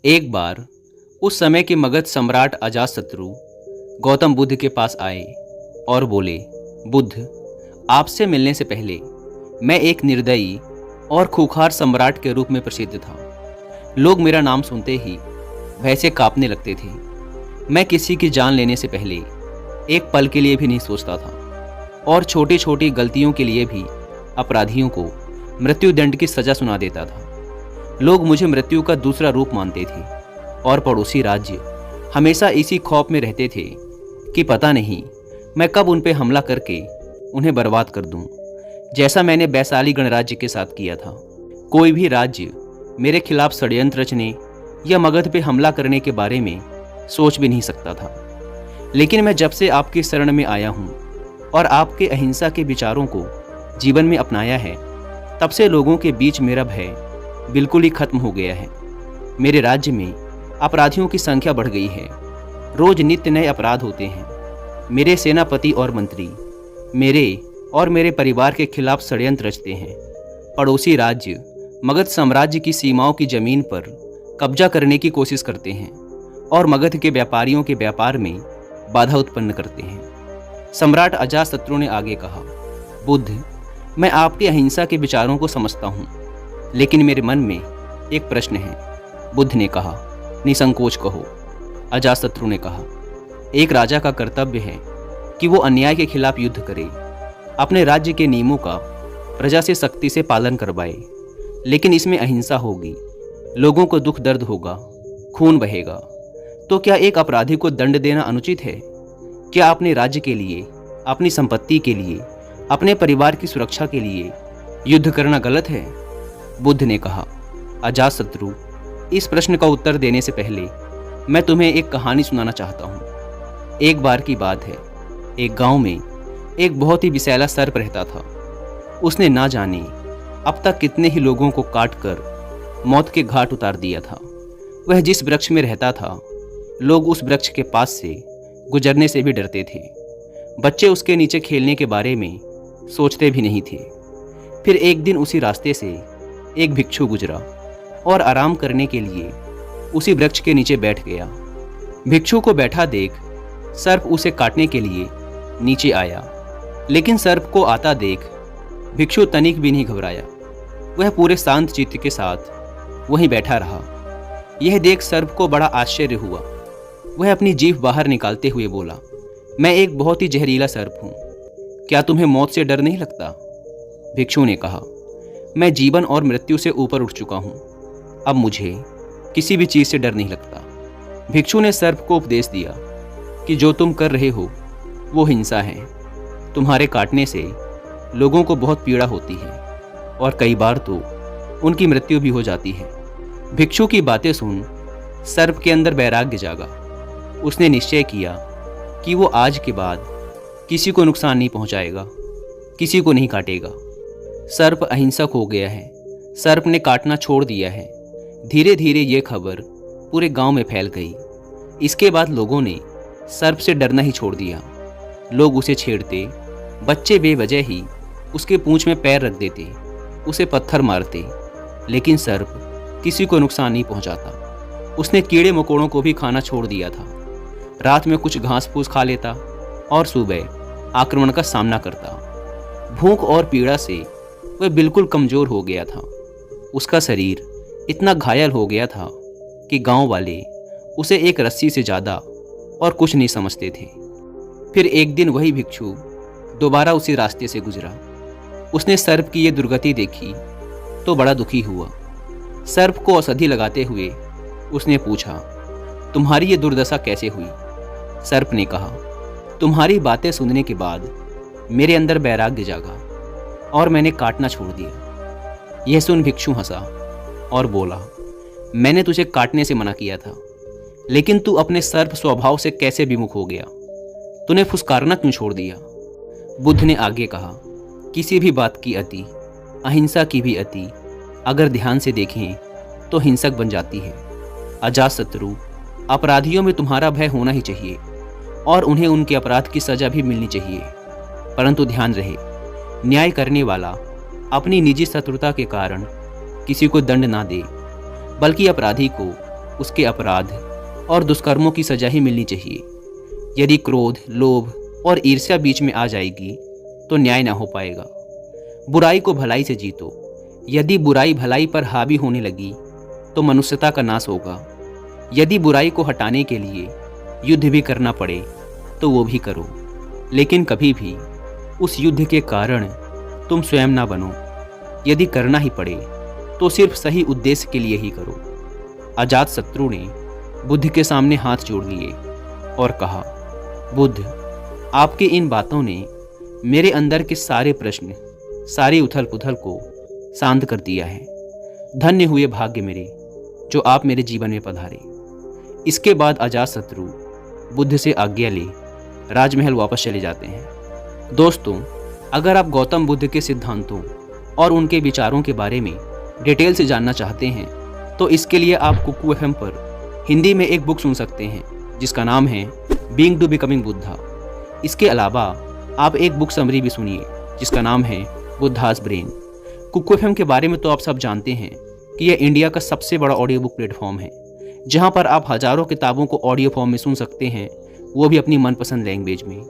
एक बार उस समय के मगध सम्राट अजातशत्रु गौतम बुद्ध के पास आए और बोले, बुद्ध, आपसे मिलने से पहले मैं एक निर्दयी और खूंखार सम्राट के रूप में प्रसिद्ध था। लोग मेरा नाम सुनते ही वैसे कांपने लगते थे। मैं किसी की जान लेने से पहले एक पल के लिए भी नहीं सोचता था और छोटी छोटी गलतियों के लिए भी अपराधियों को मृत्युदंड की सजा सुना देता था। लोग मुझे मृत्यु का दूसरा रूप मानते थे और पड़ोसी राज्य हमेशा इसी खौफ में रहते थे कि पता नहीं मैं कब उन पर हमला करके उन्हें बर्बाद कर दूं, जैसा मैंने वैशाली गणराज्य के साथ किया था। कोई भी राज्य मेरे खिलाफ षड्यंत्र रचने या मगध पे हमला करने के बारे में सोच भी नहीं सकता था। लेकिन मैं जब से आपकी शरण में आया हूँ और आपके अहिंसा के विचारों को जीवन में अपनाया है, तब से लोगों के बीच मेरा भय बिल्कुल ही खत्म हो गया है। मेरे राज्य में अपराधियों की संख्या बढ़ गई है। रोज नित्य नए अपराध होते हैं। मेरे सेनापति और मंत्री मेरे और मेरे परिवार के खिलाफ षड्यंत्र रचते हैं। पड़ोसी राज्य मगध साम्राज्य की सीमाओं की जमीन पर कब्जा करने की कोशिश करते हैं और मगध के व्यापारियों के व्यापार में बाधा उत्पन्न करते हैं। सम्राट अजातशत्रु ने आगे कहा, बुद्ध, मैं आपके अहिंसा के विचारों को समझता हूँ, लेकिन मेरे मन में एक प्रश्न है। बुद्ध ने कहा, निसंकोच कहो। अजातशत्रु ने कहा, एक राजा का कर्तव्य है कि वो अन्याय के खिलाफ युद्ध करे, अपने राज्य के नियमों का प्रजा से सख्ती से पालन करवाए। लेकिन इसमें अहिंसा होगी, लोगों को दुख दर्द होगा, खून बहेगा। तो क्या एक अपराधी को दंड देना अनुचित है? क्या अपने राज्य के लिए, अपनी संपत्ति के लिए, अपने परिवार की सुरक्षा के लिए युद्ध करना गलत है? बुद्ध ने कहा, अजातशत्रु, इस प्रश्न का उत्तर देने से पहले मैं तुम्हें एक कहानी सुनाना चाहता हूँ। एक बार की बात है, एक गांव में एक बहुत ही विषैला सर्प रहता था। उसने ना जाने अब तक कितने ही लोगों को काट कर मौत के घाट उतार दिया था। वह जिस वृक्ष में रहता था, लोग उस वृक्ष के पास से गुजरने से भी डरते थे। बच्चे उसके नीचे खेलने के बारे में सोचते भी नहीं थे। फिर एक दिन उसी रास्ते से एक भिक्षु गुजरा और आराम करने के लिए उसी वृक्ष के नीचे बैठ गया। भिक्षु को बैठा देख सर्प उसे काटने के लिए नीचे आया, लेकिन सर्प को आता देख भिक्षु तनिक भी नहीं घबराया। वह पूरे शांत चित्त के साथ वहीं बैठा रहा। यह देख सर्प को बड़ा आश्चर्य हुआ। वह अपनी जीभ बाहर निकालते हुए बोला, मैं एक बहुत ही जहरीला सर्प हूँ, क्या तुम्हें मौत से डर नहीं लगता? भिक्षु ने कहा, मैं जीवन और मृत्यु से ऊपर उठ चुका हूँ, अब मुझे किसी भी चीज़ से डर नहीं लगता। भिक्षु ने सर्प को उपदेश दिया कि जो तुम कर रहे हो वो हिंसा है। तुम्हारे काटने से लोगों को बहुत पीड़ा होती है और कई बार तो उनकी मृत्यु भी हो जाती है। भिक्षु की बातें सुन सर्प के अंदर वैराग्य जागा। उसने निश्चय किया कि वो आज के बाद किसी को नुकसान नहीं पहुंचाएगा, किसी को नहीं काटेगा। सर्प अहिंसक हो गया है। सर्प ने काटना छोड़ दिया है। धीरे धीरे ये खबर पूरे गांव में फैल गई। इसके बाद लोगों ने सर्प से डरना ही छोड़ दिया। लोग उसे छेड़ते, बच्चे बेवजह ही उसके पूंछ में पैर रख देते, उसे पत्थर मारते, लेकिन सर्प किसी को नुकसान नहीं पहुंचाता। उसने कीड़े मकोड़ों को भी खाना छोड़ दिया था। रात में कुछ घास फूस खा लेता और सुबह आक्रमण का सामना करता। भूख और पीड़ा से वह बिल्कुल कमज़ोर हो गया था। उसका शरीर इतना घायल हो गया था कि गांव वाले उसे एक रस्सी से ज़्यादा और कुछ नहीं समझते थे। फिर एक दिन वही भिक्षु दोबारा उसी रास्ते से गुजरा। उसने सर्प की ये दुर्गति देखी तो बड़ा दुखी हुआ। सर्प को औषधि लगाते हुए उसने पूछा, तुम्हारी ये दुर्दशा कैसे हुई? सर्प ने कहा, तुम्हारी बातें सुनने के बाद मेरे अंदर वैराग्य जागा और मैंने काटना छोड़ दिया। यह सुन भिक्षु हंसा और बोला, मैंने तुझे काटने से मना किया था, लेकिन तू अपने सर्प स्वभाव से कैसे विमुख हो गया? तूने फुसकारना क्यों छोड़ दिया? बुद्ध ने आगे कहा, किसी भी बात की अति, अहिंसा की भी अति, अगर ध्यान से देखें तो हिंसक बन जाती है। अजातशत्रु, अपराधियों में तुम्हारा भय होना ही चाहिए और उन्हें उनके अपराध की सजा भी मिलनी चाहिए, परंतु ध्यान रहे, न्याय करने वाला अपनी निजी शत्रुता के कारण किसी को दंड ना दे, बल्कि अपराधी को उसके अपराध और दुष्कर्मों की सजा ही मिलनी चाहिए। यदि क्रोध, लोभ और ईर्ष्या बीच में आ जाएगी तो न्याय ना हो पाएगा। बुराई को भलाई से जीतो। यदि बुराई भलाई पर हावी होने लगी तो मनुष्यता का नाश होगा। यदि बुराई को हटाने के लिए युद्ध भी करना पड़े तो वो भी करो, लेकिन कभी भी उस युद्ध के कारण तुम स्वयं ना बनो। यदि करना ही पड़े तो सिर्फ सही उद्देश्य के लिए ही करो। अजातशत्रु ने बुद्ध के सामने हाथ जोड़ लिए और कहा, बुद्ध, आपकी इन बातों ने मेरे अंदर के सारे प्रश्न, सारी उथल पुथल को शांत कर दिया है। धन्य हुए भाग्य मेरे जो आप मेरे जीवन में पधारे। इसके बाद अजातशत्रु बुद्ध से आज्ञा ले राजमहल वापस चले जाते हैं। दोस्तों, अगर आप गौतम बुद्ध के सिद्धांतों और उनके विचारों के बारे में डिटेल से जानना चाहते हैं तो इसके लिए आप कुकू एफएम पर हिंदी में एक बुक सुन सकते हैं जिसका नाम है बीइंग टू बिकमिंग बुद्धा। इसके अलावा आप एक बुक समरी भी सुनिए जिसका नाम है बुद्धास ब्रेन। कुकू एफएम के बारे में तो आप सब जानते हैं कि यह इंडिया का सबसे बड़ा ऑडियो बुक प्लेटफॉर्म है जहां पर आप हज़ारों किताबों को ऑडियो फॉर्म में सुन सकते हैं, वो भी अपनी मनपसंद लैंग्वेज में।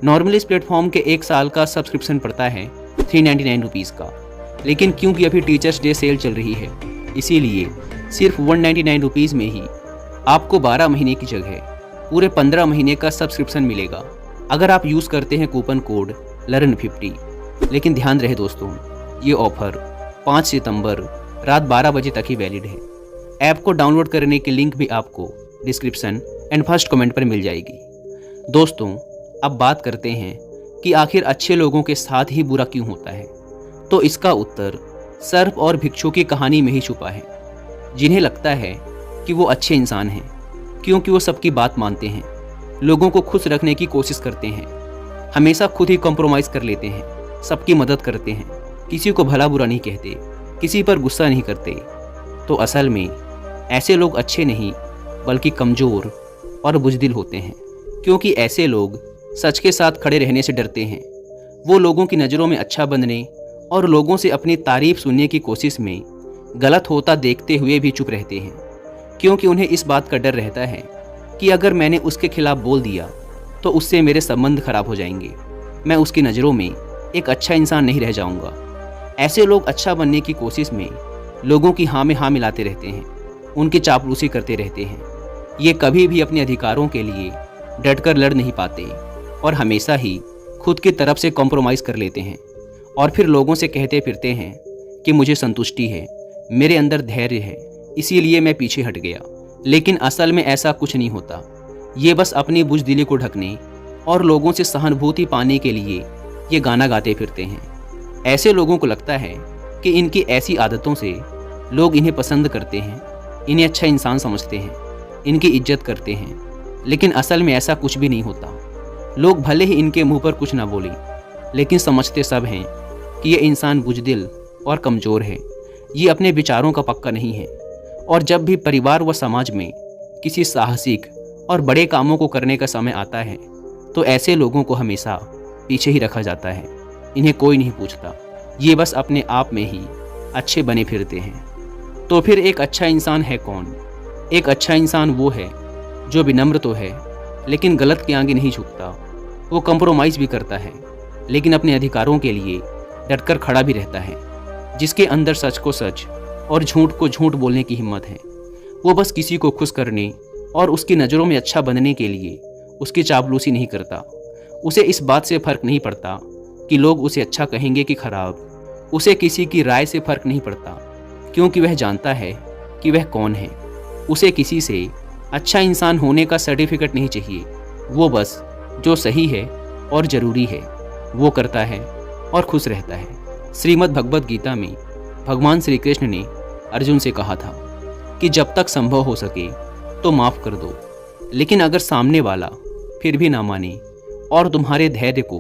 नॉर्मली इस प्लेटफॉर्म के 1 साल का सब्सक्रिप्शन पड़ता है 399 रुपीज़ का, लेकिन क्योंकि अभी टीचर्स डे सेल चल रही है इसीलिए सिर्फ 199 रुपीज़ में ही आपको 12 महीने की जगह पूरे 15 महीने का सब्सक्रिप्शन मिलेगा अगर आप यूज़ करते हैं कूपन कोड LEARN50। लेकिन ध्यान रहे दोस्तों, ये ऑफ़र 5 सितंबर रात 12 बजे तक ही वैलिड है। ऐप को डाउनलोड करने की लिंक भी आपको डिस्क्रिप्शन एंड फर्स्ट कमेंट पर मिल जाएगी। दोस्तों, अब बात करते हैं कि आखिर अच्छे लोगों के साथ ही बुरा क्यों होता है। तो इसका उत्तर सर्प और भिक्षु की कहानी में ही छुपा है, जिन्हें लगता है कि वो अच्छे इंसान हैं क्योंकि वो सबकी बात मानते हैं, लोगों को खुश रखने की कोशिश करते हैं, हमेशा खुद ही कॉम्प्रोमाइज़ कर लेते हैं, सबकी मदद करते हैं, किसी को भला बुरा नहीं कहते, किसी पर गुस्सा नहीं करते। तो असल में ऐसे लोग अच्छे नहीं बल्कि कमज़ोर और बुज़दिल होते हैं, क्योंकि ऐसे लोग सच के साथ खड़े रहने से डरते हैं। वो लोगों की नज़रों में अच्छा बनने और लोगों से अपनी तारीफ सुनने की कोशिश में गलत होता देखते हुए भी चुप रहते हैं, क्योंकि उन्हें इस बात का डर रहता है कि अगर मैंने उसके खिलाफ बोल दिया तो उससे मेरे संबंध खराब हो जाएंगे, मैं उसकी नज़रों में एक अच्छा इंसान नहीं रह जाऊंगा। ऐसे लोग अच्छा बनने की कोशिश में लोगों की हाँ में हाँ मिलाते रहते हैं, उनकी चापलूसी करते रहते हैं। ये कभी भी अपने अधिकारों के लिए डटकर लड़ नहीं पाते और हमेशा ही खुद की तरफ से कॉम्प्रोमाइज़ कर लेते हैं और फिर लोगों से कहते फिरते हैं कि मुझे संतुष्टि है, मेरे अंदर धैर्य है, इसीलिए मैं पीछे हट गया। लेकिन असल में ऐसा कुछ नहीं होता। ये बस अपनी बुज़दिली को ढकने और लोगों से सहानुभूति पाने के लिए ये गाना गाते फिरते हैं। ऐसे लोगों को लगता है कि इनकी ऐसी आदतों से लोग इन्हें पसंद करते हैं, इन्हें अच्छा इंसान समझते हैं, इनकी इज्जत करते हैं, लेकिन असल में ऐसा कुछ भी नहीं होता। लोग भले ही इनके मुंह पर कुछ ना बोलें, लेकिन समझते सब हैं कि ये इंसान बुज़दिल और कमज़ोर है, ये अपने विचारों का पक्का नहीं है। और जब भी परिवार व समाज में किसी साहसिक और बड़े कामों को करने का समय आता है तो ऐसे लोगों को हमेशा पीछे ही रखा जाता है, इन्हें कोई नहीं पूछता, ये बस अपने आप में ही अच्छे बने फिरते हैं। तो फिर एक अच्छा इंसान है कौन? एक अच्छा इंसान वो है जो विनम्र तो है लेकिन गलत के आगे नहीं झुकता, वो कंप्रोमाइज़ भी करता है लेकिन अपने अधिकारों के लिए डटकर खड़ा भी रहता है, जिसके अंदर सच को सच और झूठ को झूठ बोलने की हिम्मत है। वो बस किसी को खुश करने और उसकी नज़रों में अच्छा बनने के लिए उसकी चापलूसी नहीं करता। उसे इस बात से फ़र्क नहीं पड़ता कि लोग उसे अच्छा कहेंगे कि खराब, उसे किसी की राय से फ़र्क नहीं पड़ता, क्योंकि वह जानता है कि वह कौन है। उसे किसी से अच्छा इंसान होने का सर्टिफिकेट नहीं चाहिए, वो बस जो सही है और ज़रूरी है वो करता है और खुश रहता है। श्रीमद् भगवद गीता में भगवान श्री कृष्ण ने अर्जुन से कहा था कि जब तक संभव हो सके तो माफ़ कर दो, लेकिन अगर सामने वाला फिर भी ना माने और तुम्हारे धैर्य को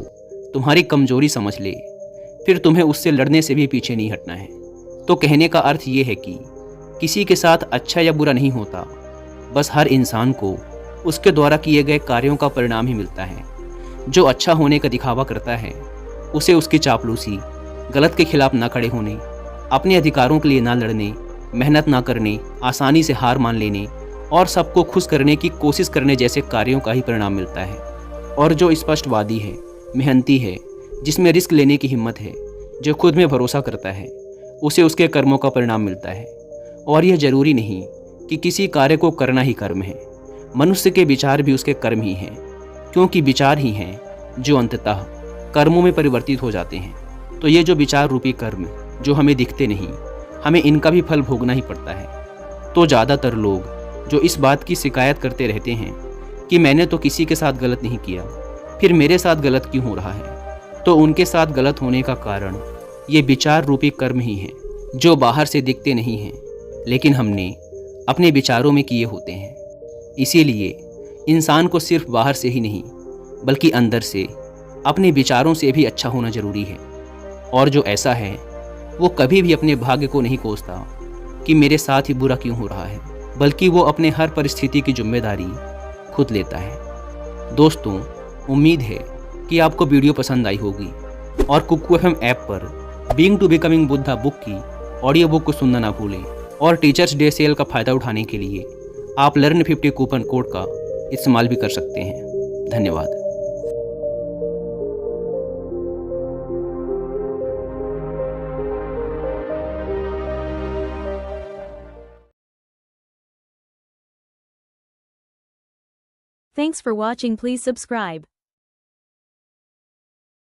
तुम्हारी कमजोरी समझ ले, फिर तुम्हें उससे लड़ने से भी पीछे नहीं हटना है। तो कहने का अर्थ ये है कि किसी के साथ अच्छा या बुरा नहीं होता, बस हर इंसान को उसके द्वारा किए गए कार्यों का परिणाम ही मिलता है। जो अच्छा होने का दिखावा करता है उसे उसकी चापलूसी, गलत के खिलाफ ना खड़े होने, अपने अधिकारों के लिए ना लड़ने, मेहनत ना करने, आसानी से हार मान लेने और सबको खुश करने की कोशिश करने जैसे कार्यों का ही परिणाम मिलता है। और जो स्पष्टवादी है, मेहनती है, जिसमें रिस्क लेने की हिम्मत है, जो खुद में भरोसा करता है, उसे उसके कर्मों का परिणाम मिलता है। और यह जरूरी नहीं कि किसी कार्य को करना ही कर्म है, मनुष्य के विचार भी उसके कर्म ही हैं, क्योंकि विचार ही हैं जो अंततः कर्मों में परिवर्तित हो जाते हैं। तो ये जो विचार रूपी कर्म जो हमें दिखते नहीं, हमें इनका भी फल भोगना ही पड़ता है। तो ज़्यादातर लोग जो इस बात की शिकायत करते रहते हैं कि मैंने तो किसी के साथ गलत नहीं किया, फिर मेरे साथ गलत क्यों हो रहा है, तो उनके साथ गलत होने का कारण ये विचार रूपी कर्म ही हैं, जो बाहर से दिखते नहीं हैं, लेकिन हमने अपने विचारों में किए होते हैं। इसीलिए इंसान को सिर्फ बाहर से ही नहीं, बल्कि अंदर से, अपने विचारों से भी अच्छा होना जरूरी है। और जो ऐसा है वो कभी भी अपने भाग्य को नहीं कोसता कि मेरे साथ ही बुरा क्यों हो रहा है, बल्कि वो अपने हर परिस्थिति की जिम्मेदारी खुद लेता है। दोस्तों, उम्मीद है कि आपको वीडियो पसंद आई होगी और कुकू एफएम ऐप पर being to becoming Buddha book की ऑडियो बुक को सुनना ना भूलें। और टीचर्स डे सेल का फ़ायदा उठाने के लिए आप लर्न 50 कूपन कोड का इस्तेमाल भी कर सकते हैं। धन्यवाद। Thanks for watching. Please subscribe.